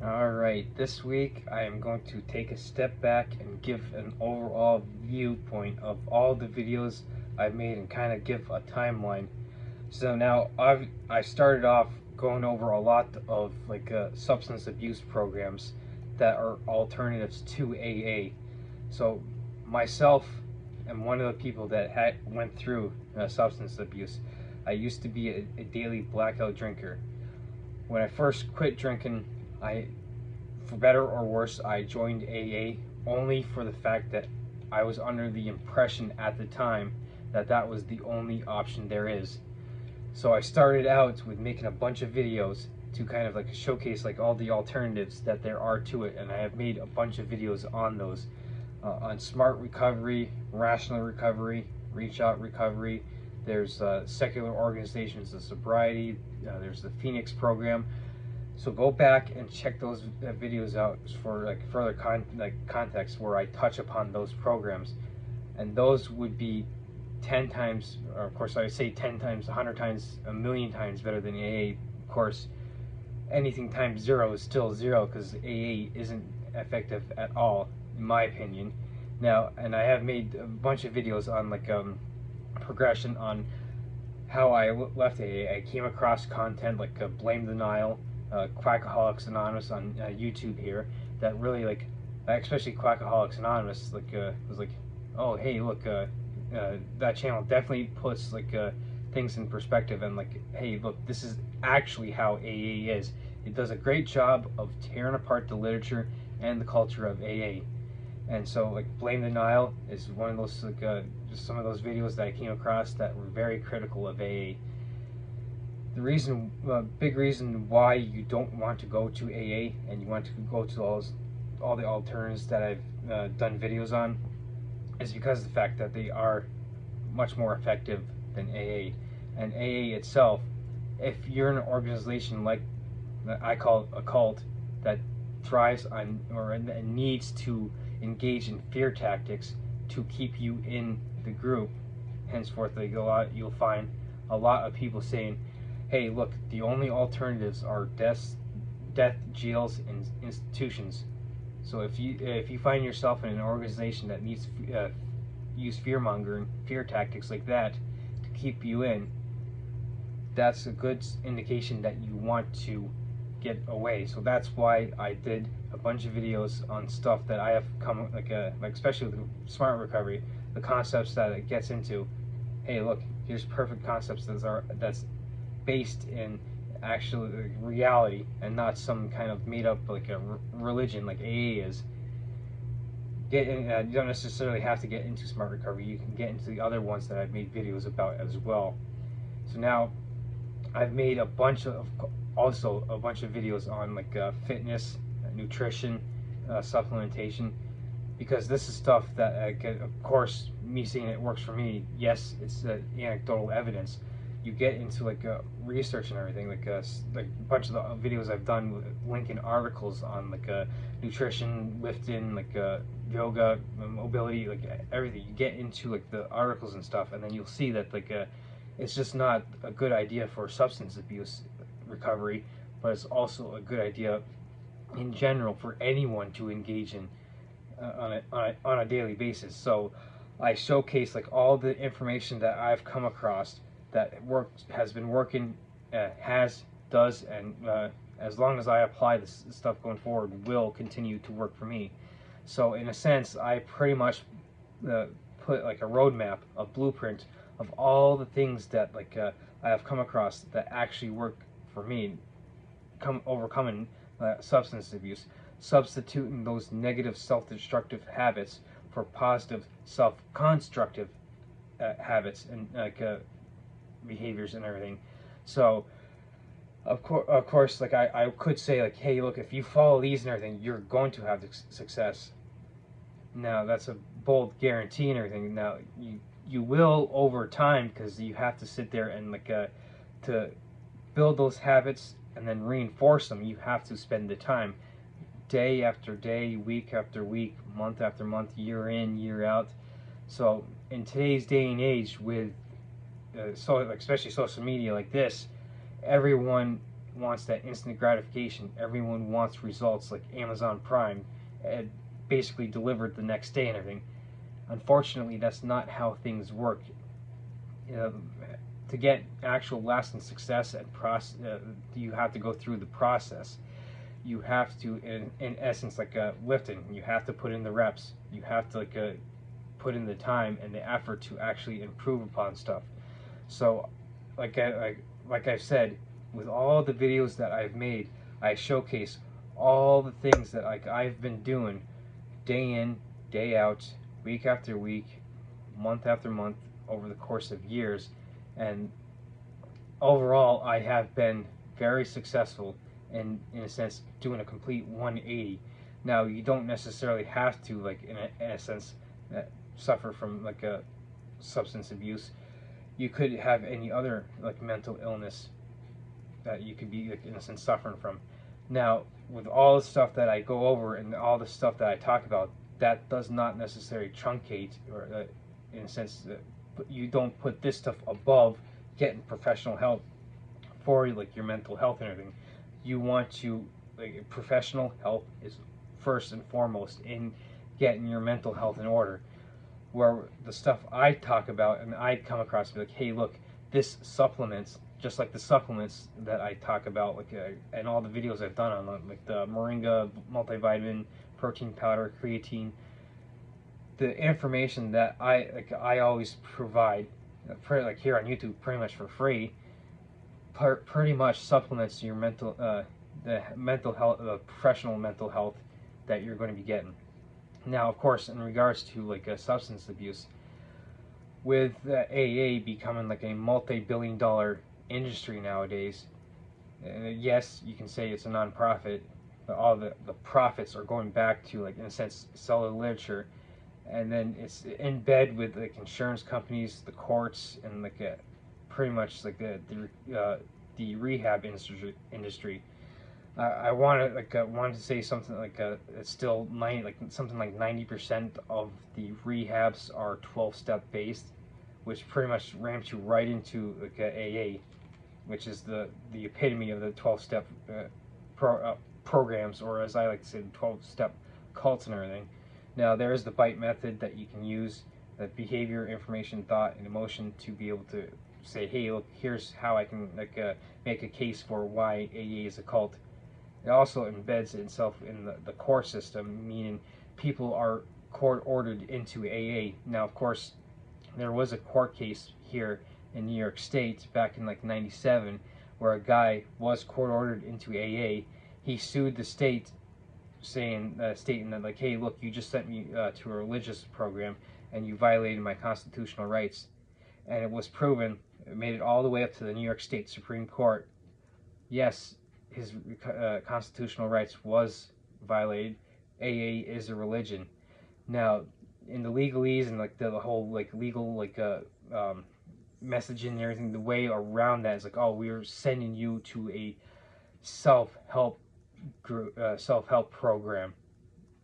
Alright, this week I am going to take a step back and give an overall viewpoint of all the videos I've made and kind of give a timeline. So now I started off going over a lot of substance abuse programs that are alternatives to AA. So myself am one of the people that went through substance abuse. I used to be a daily blackout drinker. When I first quit drinking, for better or worse, I joined AA only for the fact that I was under the impression at the time that that was the only option there is. So I started out with making a bunch of videos to kind of showcase all the alternatives that there are to it, and I have made a bunch of videos on those, on smart recovery, rational recovery, reach out recovery. There's secular organizations of sobriety. There's the Phoenix program. So go back and check those videos out for further context where I touch upon those programs, and those would be 10 times, or of course I would say 10 times, 100 times, a million times better than AA. Of course, anything times zero is still zero because AA isn't effective at all, in my opinion. Now, and I have made a bunch of videos on progression on how I left AA. I came across content like blame denial, Quackaholics Anonymous on YouTube here, that really especially Quackaholics Anonymous was like, oh hey look, that channel definitely puts things in perspective, and hey look, this is actually how AA is. It does a great job of tearing apart the literature and the culture of AA. And so blame denial is one of those just some of those videos that I came across that were very critical of AA. The reason, big reason why you don't want to go to AA and you want to go to all the alternatives that I've done videos on is because of the fact that they are much more effective than AA. And AA itself, if you're in an organization like I call a cult that thrives on or needs to engage in fear tactics to keep you in the group, henceforth you'll find a lot of people saying, hey look, the only alternatives are death, jails, and institutions. So if you find yourself in an organization that needs use fear-mongering, fear tactics like that to keep you in, that's a good indication that you want to get away. So that's why I did a bunch of videos on stuff that I have come especially with smart recovery, the concepts that it gets into. Hey look, here's perfect concepts that's based in actual reality and not some kind of made up a religion like AA is. You don't necessarily have to get into smart recovery. You can get into the other ones that I've made videos about as well. So now I've made also a bunch of videos on fitness, nutrition, supplementation, because this is stuff that of course, me seeing it works for me. Yes, it's anecdotal evidence. You get into research and everything, a bunch of the videos I've done linking articles on nutrition, lifting, yoga, mobility, everything. You get into the articles and stuff, and then you'll see that it's just not a good idea for substance abuse recovery, but it's also a good idea in general for anyone to engage in on a daily basis. So I showcase all the information that I've come across that has been working, does, and as long as I apply this stuff going forward, will continue to work for me. So in a sense, I pretty much put a roadmap, a blueprint of all the things that I have come across that actually work for me, overcoming substance abuse, substituting those negative self-destructive habits for positive self-constructive habits and behaviors and everything. So of course I could say hey look, if you follow these and everything, you're going to have success. Now that's a bold guarantee and everything. Now you will over time, because you have to sit there and to build those habits and then reinforce them. You have to spend the time, day after day, week after week, month after month, year in, year out. So in today's day and age with especially social media like this, everyone wants that instant gratification. Everyone wants results like Amazon Prime, basically delivered the next day and everything. Unfortunately, that's not how things work. To get actual lasting success and you have to go through the process. You have to, in essence, like lifting. You have to put in the reps. You have to put in the time and the effort to actually improve upon stuff. So, like I've said, with all the videos that I've made, I showcase all the things that I've been doing day in, day out, week after week, month after month, over the course of years. And overall, I have been very successful in a sense, doing a complete 180. Now, you don't necessarily have to, like, in a sense, suffer from like a substance abuse. You could have any other like mental illness that you could be, like, in a sense, suffering from. Now, with all the stuff that I go over and all the stuff that I talk about, that does not necessarily truncate, or in a sense, you don't put this stuff above getting professional help for like your mental health and everything. You want to, like, professional help is first and foremost in getting your mental health in order. Where the stuff I talk about and I come across, be like, hey, look, this supplements, just like the supplements that I talk about, like, and all the videos I've done on like the Moringa multivitamin, protein powder, creatine. The information that I always provide, like here on YouTube, pretty much for free, pretty much supplements your the mental health, the professional mental health that you're going to be getting. Now, of course, in regards to like substance abuse, with AA becoming like a multi-billion-dollar industry nowadays, yes, you can say it's a non-profit, but all the profits are going back to, like, in a sense, selling literature, and then it's in bed with like insurance companies, the courts, and like pretty much like the rehab industry. I wanted to say something like it's still something like 90% of the rehabs are 12-step based, which pretty much ramps you right into like AA, which is the epitome of the 12-step programs, or as I like to say, the 12-step cults and everything. Now, there is the BITE method that you can use, that behavior, information, thought, and emotion, to be able to say, hey, look, here's how I can make a case for why AA is a cult. It also embeds itself in the core system, meaning people are court ordered into AA. Now, of course, there was a court case here in New York State back in like '97 where a guy was court ordered into AA. He sued the state, stating that, like, hey, look, you just sent me to a religious program and you violated my constitutional rights. And it was proven. It made it all the way up to the New York State Supreme Court. Yes, his constitutional rights was violated. AA is a religion. Now, in the legalese and like the whole like legal messaging and everything, the way around that is like, oh, we're sending you to a self-help program.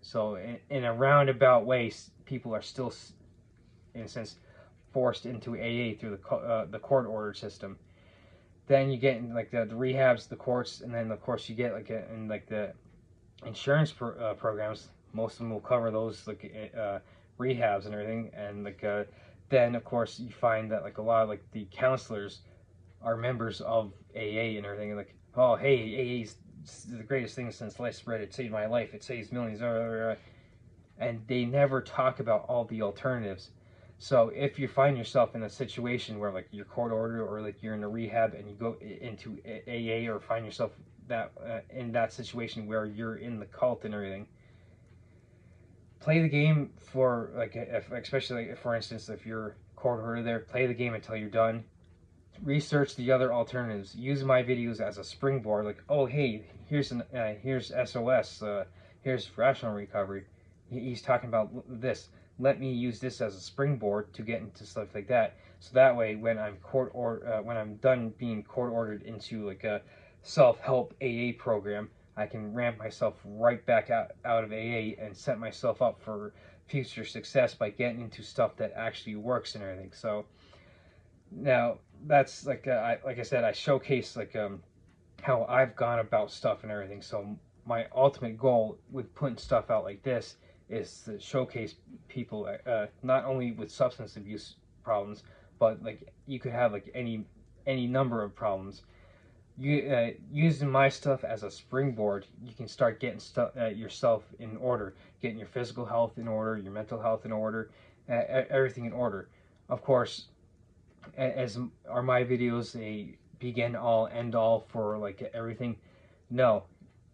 So in a roundabout way, people are still, in a sense, forced into AA through the court order system. Then you get in like the rehabs, the courts, and then of course you get like in like the insurance programs. Most of them will cover those like rehabs and everything, and like then of course you find that like a lot of like the counselors are members of AA and everything. And like, oh, hey, AA's the greatest thing since sliced bread. It saved my life. It saves millions. And they never talk about all the alternatives. So if you find yourself in a situation where like you're court ordered, or like you're in a rehab and you go into AA, or find yourself that in that situation where you're in the cult and everything, play the game for like, especially like, for instance, if you're court ordered there, play the game until you're done. Research the other alternatives. Use my videos as a springboard. Like, oh, hey, here's SOS. Here's rational recovery. He's talking about this. Let me use this as a springboard to get into stuff like that. So that way, when I'm done being court ordered into like a self-help AA program, I can ramp myself right back out of AA and set myself up for future success by getting into stuff that actually works and everything. So now that's like I said, I showcase like how I've gone about stuff and everything. So my ultimate goal with putting stuff out like this is to showcase people, not only with substance abuse problems, but like you could have like any number of problems. Using my stuff as a springboard, you can start getting stuff yourself in order, getting your physical health in order, your mental health in order, everything in order. Of course, as are my videos a begin all end all for like everything? No.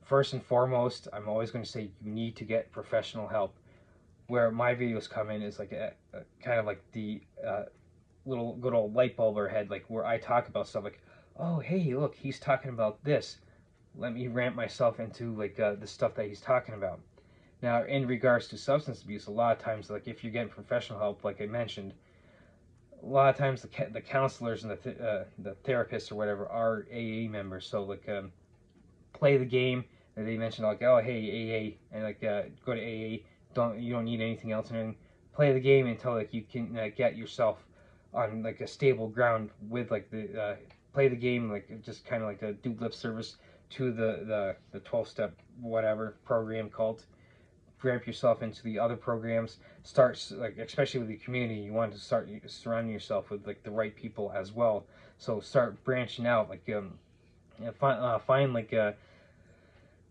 First and foremost, I'm always going to say you need to get professional help. Where my videos come in is like a kind of like the little good old light bulb head, like where I talk about stuff like, oh hey, look, he's talking about this. Let me ramp myself into like the stuff that he's talking about. Now, in regards to substance abuse, a lot of times, like if you're getting professional help, like I mentioned, a lot of times the counselors and the therapists or whatever are AA members. So like play the game. And they mentioned like, oh hey, AA, and like go to AA. You don't need anything else and anything. Play the game until like you can get yourself on like a stable ground with like the play the game, like just kind of like a do lip service to the 12-step whatever program called. Ramp yourself into the other programs. Start like, especially with the community, you want to start surrounding yourself with like the right people as well. So start branching out, like find like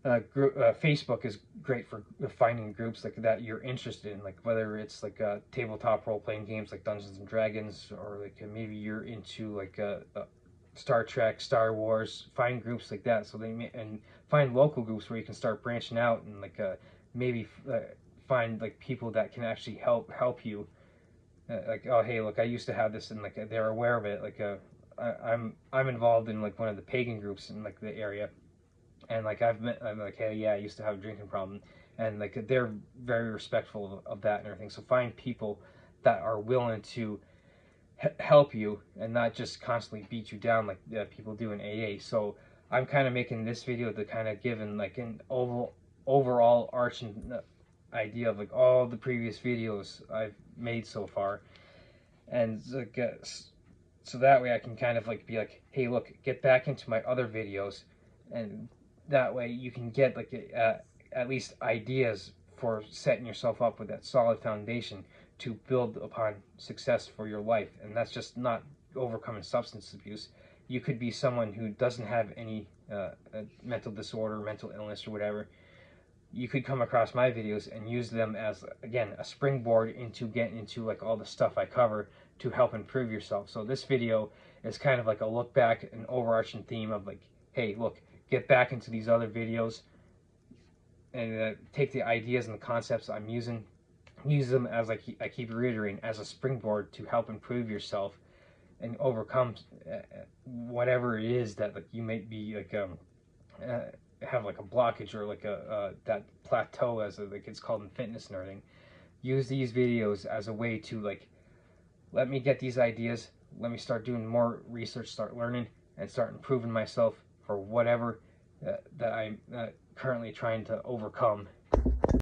Facebook is great for finding groups like that you're interested in, like whether it's like tabletop role playing games like Dungeons and Dragons, or like maybe you're into like Star Trek, Star Wars. Find groups like that, so and find local groups where you can start branching out and like maybe find like people that can actually help you. Like, oh hey, look, I used to have this, and like they're aware of it. Like I'm involved in like one of the pagan groups in like the area, and like I'm like, hey, yeah, I used to have a drinking problem, and like they're very respectful of that and everything. So find people that are willing to help you and not just constantly beat you down like people do in AA. So I'm kind of making this video to kind of give like an overall arching idea of like all the previous videos I've made so far, and like, so that way I can kind of like be like, hey, look, get back into my other videos, and that way you can get like at least ideas for setting yourself up with that solid foundation to build upon success for your life. And that's just not overcoming substance abuse. You could be someone who doesn't have any mental disorder, mental illness, or whatever. You could come across my videos and use them as, again, a springboard into getting into like all the stuff I cover to help improve yourself. So this video is kind of like a look back, an overarching theme of like, hey, look, get back into these other videos and take the ideas and the concepts I'm using, use them as I keep reiterating, as a springboard to help improve yourself and overcome whatever it is that like you may be like have like a blockage or like a that plateau, as like it's called in fitness and everything. Use these videos as a way to like, let me get these ideas, let me start doing more research, start learning, and start improving myself for whatever that I'm currently trying to overcome.